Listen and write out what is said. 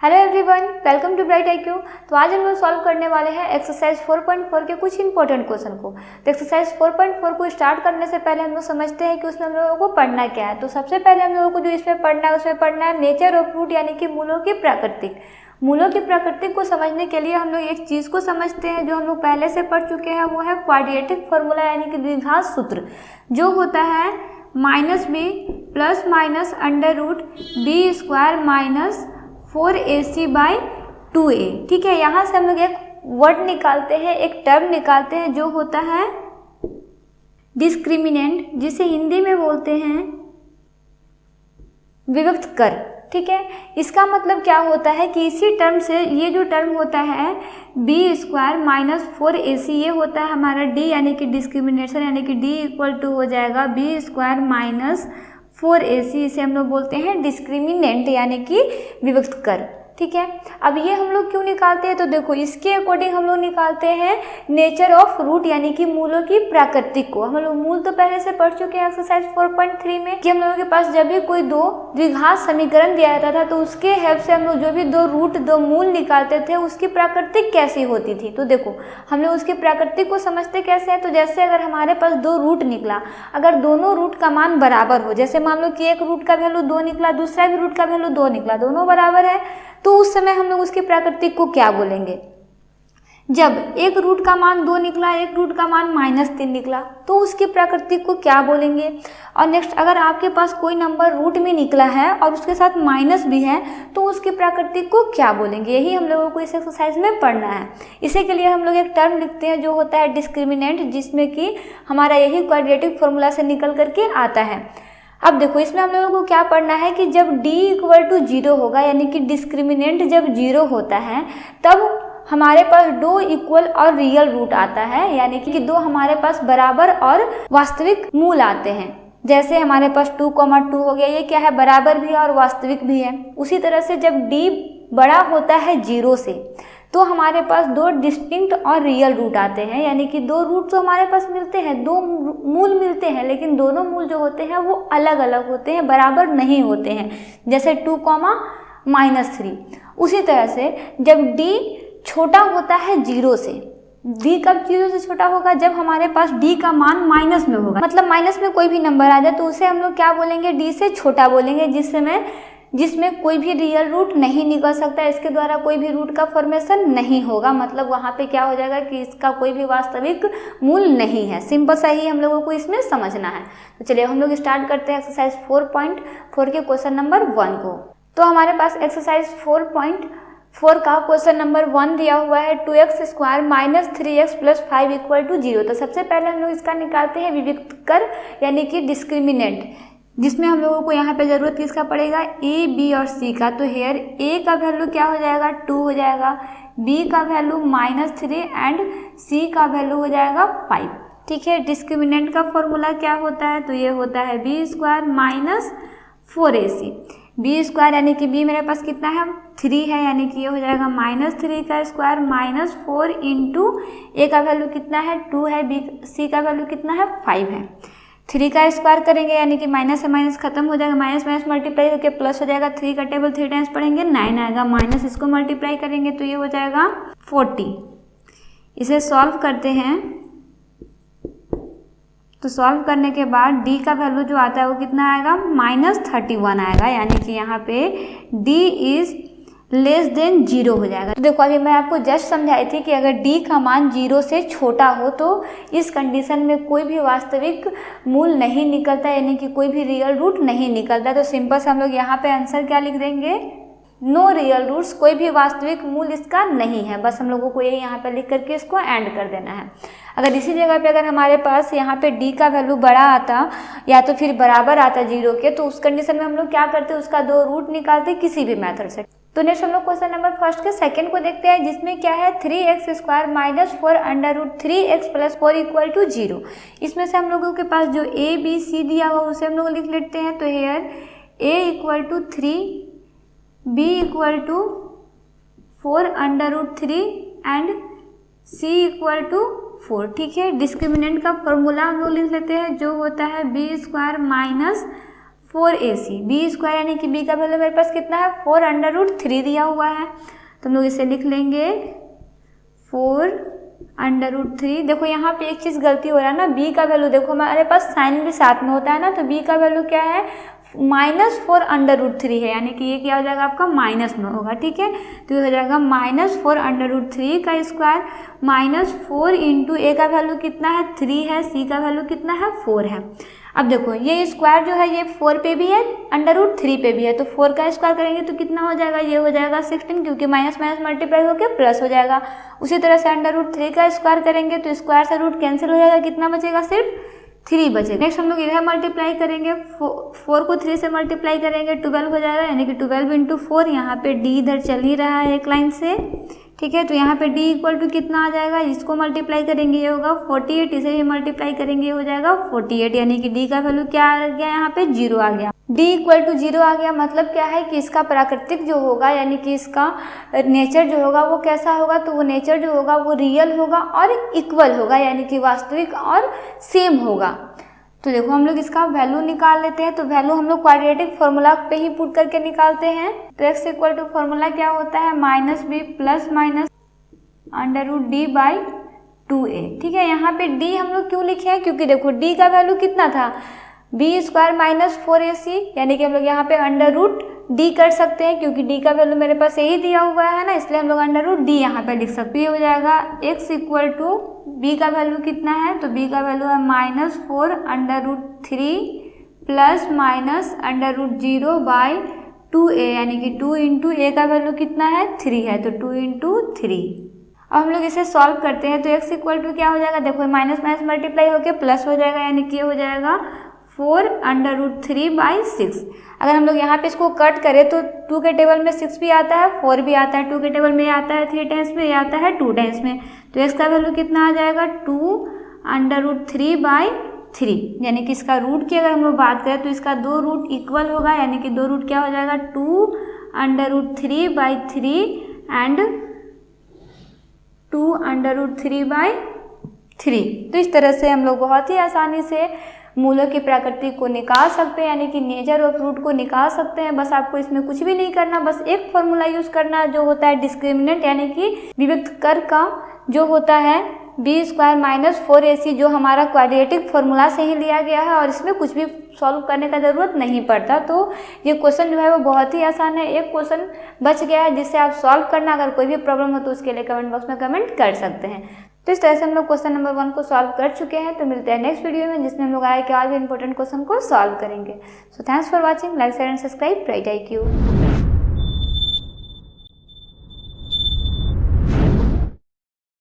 Hello everyone, welcome to bright IQ। तो आज हम लोग सॉल्व करने वाले हैं एक्सरसाइज 4.4 के कुछ इंपॉर्टेंट क्वेश्चन को। तो एक्सरसाइज 4.4 को स्टार्ट करने से पहले हम लोग समझते हैं कि उसमें हम लोगों को पढ़ना क्या है। तो सबसे पहले हम लोगों को जो इसमें पढ़ना है उसमें पढ़ना है नेचर ऑफ रूट, यानी कि मूलों की प्राकृतिक। मूलों की प्राकृतिक को समझने के लिए हम लोग एक चीज़ को समझते हैं जो हम लोग पहले से पढ़ चुके हैं, वो है क्वाड्रेटिक फॉर्मूला, यानी कि द्विघात सूत्र, जो होता है -b plus minus under root B square minus 4ac/2a। ठीक है, यहाँ से हम लोग एक वर्ड निकालते हैं, एक टर्म निकालते हैं जो होता है डिस्क्रिमिनेंट, जिसे हिंदी में बोलते हैं विभक्त कर। ठीक है, इसका मतलब क्या होता है कि इसी टर्म से ये जो टर्म होता है बी स्क्वायर माइनस 4ac, ये होता है हमारा डी, यानी कि डिस्क्रिमिनेशन, यानी कि डी इक्वल टू हो जाएगा बी स्क्वायर माइनस 4ac। इसे हम लोग बोलते हैं डिस्क्रिमिनेंट, यानी कि विभक्त कर। ठीक है, अब ये हम लोग क्यों निकालते हैं, तो देखो इसके अकॉर्डिंग हम लोग निकालते हैं नेचर ऑफ रूट, यानी कि मूलों की प्राकृतिक को। हम लोग मूल तो पहले से पढ़ चुके हैं एक्सरसाइज 4.3 में कि हम लोगों के पास जब भी कोई दो द्विघात समीकरण दिया जाता था तो उसके हेल्प से हम लोग जो भी दो मूल निकालते थे उसकी प्राकृतिक कैसी होती थी। तो देखो हम लोग उसकी प्राकृतिक को समझते कैसे हैं। तो जैसे अगर हमारे पास दो रूट निकला, अगर दोनों रूट का मान बराबर हो, जैसे मान लो कि एक रूट का वैल्यू 2 निकला, दूसरा भी रूट का वैल्यू 2 निकला, दोनों बराबर है, तो उस समय हम लोग उसकी प्राकृतिक को क्या बोलेंगे। जब एक रूट का मान 2 निकला, एक रूट का मान -3 निकला, तो उसकी प्राकृतिक को क्या बोलेंगे। और नेक्स्ट, अगर आपके पास कोई नंबर रूट में निकला है और उसके साथ माइनस भी है, तो उसकी प्राकृतिक को क्या बोलेंगे। यही हम लोगों को इस एक्सरसाइज में पढ़ना है। इसी के लिए हम लोग एक टर्म लिखते हैं जो होता है डिस्क्रिमिनेंट, जिसमें कि हमारा यही क्वाड्रेटिक फॉर्मूला से निकल करके आता है। अब देखो इसमें हम लोगों को क्या पढ़ना है कि जब d इक्वल टू 0 होगा, यानी कि डिस्क्रिमिनेंट जब 0 होता है, तब हमारे पास दो इक्वल और रियल रूट आता है, यानी कि दो हमारे पास बराबर और वास्तविक मूल आते हैं। जैसे हमारे पास 2,2 हो गया, ये क्या है, बराबर भी है और वास्तविक भी है। उसी तरह से जब d बड़ा होता है 0 से, तो हमारे पास दो डिस्टिंक्ट और रियल रूट आते हैं, यानी कि दो रूट तो हमारे पास मिलते हैं, दो मूल मिलते हैं, लेकिन दोनों मूल जो होते हैं वो अलग अलग होते हैं, बराबर नहीं होते हैं। जैसे 2,-3। उसी तरह से जब d छोटा होता है 0 से, d कब 0 से छोटा होगा, जब हमारे पास d का मान माइनस में होगा, मतलब माइनस में कोई भी नंबर आ जाए तो उसे हम लोग क्या बोलेंगे, d से छोटा बोलेंगे, जिसमें कोई भी रियल रूट नहीं निकल सकता, इसके द्वारा कोई भी रूट का फॉर्मेशन नहीं होगा। मतलब वहाँ पे क्या हो जाएगा कि इसका कोई भी वास्तविक मूल नहीं है। सिंपल सा ही हम लोगों को इसमें समझना है। तो चलिए हम लोग स्टार्ट करते हैं एक्सरसाइज 4.4 के क्वेश्चन नंबर 1 को। तो हमारे पास एक्सरसाइज 4.4 का क्वेश्चन नंबर 1 दिया हुआ है 2x square minus 3x plus 5 equal to 0। तो सबसे पहले हम लोग इसका निकालते हैं विभक्त कर, यानी कि डिस्क्रिमिनेंट, जिसमें हम लोगों को यहाँ पे ज़रूरत किसका पड़ेगा, ए, बी और सी का। तो हेयर ए का वैल्यू क्या हो जाएगा, 2 हो जाएगा, बी का वैल्यू -3 एंड सी का वैल्यू हो जाएगा 5। ठीक है, डिस्क्रिमिनेंट का फॉर्मूला क्या होता है, तो ये होता है B square minus 4ac। B square यानी कि बी मेरे पास कितना है, 3 है, यानी कि ये हो जाएगा -3 का स्क्वायर -4 इंटू ए का वैल्यू कितना है, 2 है, बी सी का वैल्यू कितना है, 5 है। 3 का स्क्वायर करेंगे, यानी कि माइनस से माइनस खत्म हो जाएगा, माइनस मल्टीप्लाई होकर प्लस हो जाएगा, 3 का टेबल 3 टाइम्स पढ़ेंगे 9 आएगा, माइनस इसको मल्टीप्लाई करेंगे तो ये हो जाएगा 40। इसे सॉल्व करते हैं, तो सॉल्व करने के बाद d का वैल्यू जो आता है वो कितना आएगा, -31 आएगा, यानी कि यहाँ पे d इज लेस देन 0 हो जाएगा। तो देखो अभी मैं आपको जस्ट समझाई थी कि अगर d का मान 0 से छोटा हो तो इस कंडीशन में कोई भी वास्तविक मूल नहीं निकलता, यानी कि कोई भी रियल रूट नहीं निकलता। तो सिंपल से हम लोग यहाँ पे आंसर क्या लिख देंगे, नो रियल रूट्स, कोई भी वास्तविक मूल इसका नहीं है। बस हम लोगों को यही यहाँ पे लिख करके इसको एंड कर देना है। अगर इसी जगह पे अगर हमारे पास यहाँ पे d का वैल्यू बड़ा आता या तो फिर बराबर आता 0 के, तो उस कंडीशन में हम लोग क्या करते, उसका दो रूट निकालते किसी भी मेथड से। तो नेक्स्ट हम लोग क्वेश्चन नंबर फर्स्ट के सेकंड को देखते हैं, जिसमें क्या है 3x square minus 4 under root 3x plus 4 equal to 0। इसमें से हम लोगों के पास जो a b c दिया हुआ उसे हम लोग लिख लेते हैं। तो here a equal to 3, b equal to 4 under root 3 and c equal to 4। ठीक है, डिस्क्रिमिनेंट का फॉर्मूला हम लोग लिख लेते हैं जो होता है B square minus 4ac, B square यानी कि बी का वैल्यू मेरे पास कितना है 4√3 दिया हुआ है, तो हम लोग इसे लिख लेंगे 4√3। देखो यहाँ पे एक चीज़ गलती हो रहा है ना, बी का वैल्यू देखो हमारे पास साइन भी साथ में होता है ना, तो बी का वैल्यू क्या है -4√3 है, यानी कि ये क्या हो जाएगा आपका माइनस में होगा, ठीक है। तो ये हो जाएगा -4√3 का स्क्वायर -4 इंटू ए का वैल्यू कितना है 3 है, सी का वैल्यू कितना है 4 है। अब देखो ये स्क्वायर जो है ये 4 पे भी है, √3 पे भी है, तो 4 का स्क्वायर करेंगे तो कितना हो जाएगा, ये हो जाएगा 16, क्योंकि माइनस माइनस मल्टीप्लाई होकर प्लस हो जाएगा। उसी तरह से √3 का स्क्वायर करेंगे तो स्क्वायर से रूट कैंसिल हो जाएगा, कितना बचेगा सिर्फ 3 बचेगा। नेक्स्ट हम लोग इधर मल्टीप्लाई करेंगे, 4 को 3 से मल्टीप्लाई करेंगे 12 हो जाएगा, यानी कि 12 इंटू 4। यहाँ पे डी इधर चल ही रहा है एक लाइन से, ठीक है। तो यहाँ पे डी इक्वल टू कितना आ जाएगा, इसको मल्टीप्लाई करेंगे ये होगा 48, इसे भी मल्टीप्लाई करेंगे ये हो जाएगा 48, यानी कि डी का वैल्यू क्या आ गया, यहाँ पे 0 आ गया। डी इक्वल टू 0 आ गया, मतलब क्या है कि इसका प्राकृतिक जो होगा यानी कि इसका नेचर जो होगा वो कैसा होगा, तो वो नेचर जो होगा वो रियल होगा और इक्वल होगा, यानी कि वास्तविक और सेम होगा। तो देखो हम लोग इसका वैल्यू निकाल लेते हैं, तो वैल्यू हम लोग क्वाड्रेटिक फॉर्मूला पे ही पुट करके निकालते हैं। तो x इक्वल टू फॉर्मूला क्या होता है -b प्लस माइनस √d/2a, ठीक है। यहाँ पे d हम लोग क्यों लिखे हैं, क्योंकि देखो d का वैल्यू कितना था b स्क्वायर -4ac, यानी कि हम लोग यहाँ पे √d कर सकते हैं, क्योंकि d का वैल्यू मेरे पास यही दिया हुआ है ना, इसलिए हम लोग √d यहाँ पे लिख सकते हैं। ये हो जाएगा x इक्वल टू b का वैल्यू कितना है, तो b का वैल्यू है -4√3 प्लस माइनस √0/2a, यानी कि 2 इंटू ए का वैल्यू कितना है 3 है, तो 2 इंटू 3। अब हम लोग इसे सॉल्व करते हैं, तो x इक्वल टू क्या हो जाएगा, देखो माइनस माइनस मल्टीप्लाई होकर प्लस हो जाएगा, यानी कि ये हो जाएगा 4√3/6। अगर हम लोग यहाँ पे इसको कट करें तो 2 के टेबल में 6 भी आता है, 4 भी आता है, 2 के टेबल में ये आता है 3 टाइम्स में, ये आता है 2 टाइम्स में, तो x का वैल्यू कितना आ जाएगा 2√3/3, यानी कि इसका रूट की अगर हम लोग बात करें तो इसका 2 रूट इक्वल होगा, यानी कि 2 रूट क्या हो जाएगा 2√3/3 एंड 2√3/3। तो इस तरह से हम लोग बहुत ही आसानी से मूलों की प्रकृति को निकाल सकते हैं, यानी कि नेचर ऑफ रूट को निकाल सकते हैं। बस आपको इसमें कुछ भी नहीं करना, बस एक फॉर्मूला यूज करना जो होता है डिस्क्रिमिनेंट, यानी कि विविक्त कर का जो होता है बी स्क्वायर -4ac, जो हमारा क्वाड्रेटिक फॉर्मूला से ही लिया गया है और इसमें कुछ भी सॉल्व करने का ज़रूरत नहीं पड़ता। तो ये क्वेश्चन जो है वो बहुत ही आसान है, एक क्वेश्चन बच गया है जिससे आप सॉल्व करना। अगर कोई भी प्रॉब्लम हो तो उसके लिए कमेंट बॉक्स में कमेंट कर सकते हैं। तो इस तरह से हम लोग क्वेश्चन नंबर 1 को सॉल्व कर चुके हैं। तो मिलते हैं नेक्स्ट वीडियो में, जिसमें हम लोग आगे के और भी इंपॉर्टेंट क्वेश्चन को सॉल्व करेंगे। So thanks for watching, like share and subscribe, bright IQ।